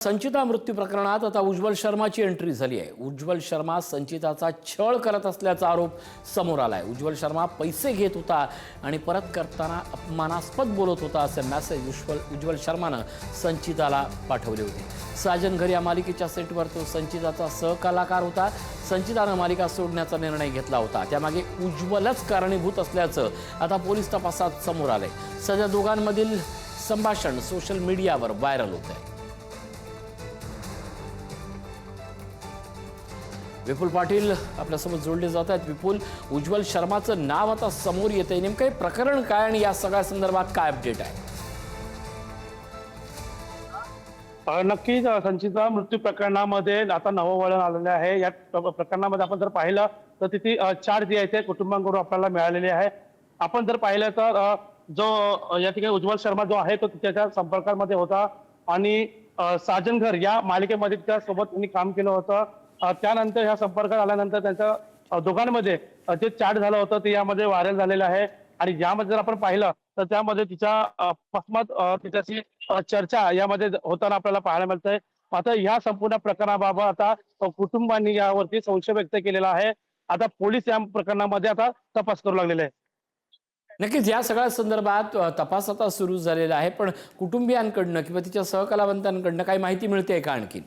संचिता मृत्यू प्रकरणात आता उज्ज्वल शर्माची एंट्री झाली आहे। उज्ज्वल शर्मा संचिताचा छळ करत असल्याचा आरोप समोर आलाय। उज्ज्वल शर्मा पैसे घेत होता आणि परत करताना अपमानास्पद बोलत होता असे मेसेज उज्ज्वल शर्मानं संचिताला पाठवले होते। साजन घर या मालिकेच्या सेटवर तो संचिताचा सहकलाकार होता। संचितानं मालिका सोडण्याचा निर्णय घेतला होता। त्यामागे उज्ज्वलच कारणीभूत असल्याचं आता पोलीस तपासात समोर आलंय। सध्या दोघांमधील संभाषण सोशल मीडियावर व्हायरल होत आहे। विपुल पाटील आपल्यासोबत जोडले जात आहेत। विपुल, उज्ज्वल शर्माचं नाव आता समोर येतंय, नेमकं हे प्रकरण काय आणि या सगळ्या संदर्भात काय अपडेट आहे? नक्कीच संचिता मृत्यू प्रकरणामध्ये आता नवं वळण आलेलं आहे। या प्रकरणामध्ये आपण जर पाहिलं तर तिथे चार्ज जे आहे कुटुंबांकडून आपल्याला मिळालेले आहे। आपण जर पाहिलं तर जो या ठिकाणी उज्ज्वल शर्मा जो आहे तो त्याच्या संपर्कामध्ये होता आणि साजन घर या मालिकेमध्ये त्यासोबत त्यांनी काम केलं होतं। त्यानंतर ह्या संपर्कात आल्यानंतर त्यांच्या दोघांमध्ये जे चॅट झालं होतं ते यामध्ये व्हायरल झालेलं आहे आणि यामध्ये जर आपण पाहिलं तर त्यामध्ये तिच्या अकस्मात तिच्याशी चर्चा यामध्ये होताना आपल्याला पाहायला मिळतंय। आता ह्या संपूर्ण प्रकरणाबाबत आता कुटुंबांनी यावरती संशय व्यक्त केलेला आहे। आता पोलीस या प्रकरणामध्ये आता तपास करू लागलेले आहे। नक्कीच या सगळ्या संदर्भात तपास आता सुरू झालेला आहे, पण कुटुंबियांकडनं किंवा तिच्या सहकलावंतांकडनं काही माहिती मिळते का आणखी?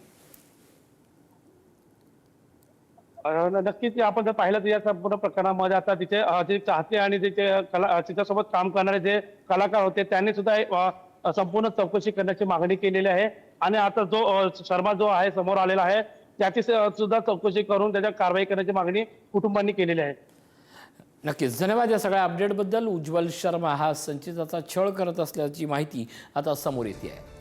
नक्कीच आपण जर पाहिलं तर या संपूर्ण प्रकरणामध्ये आता तिचे जे चाहते आणि तिच्यासोबत काम करणारे जे कलाकार होते त्यांनी सुद्धा संपूर्ण चौकशी करण्याची मागणी केलेली आहे आणि आता जो शर्मा जो आहे समोर आलेला आहे त्याची सुद्धा चौकशी करून त्याच्या कारवाई करण्याची मागणी कुटुंबांनी केलेली आहे। नक्कीच धन्यवाद या सगळ्या अपडेटबद्दल। उज्ज्वल शर्मा हा संचिताचा छळ करत असल्याची माहिती आता समोर येते आहे।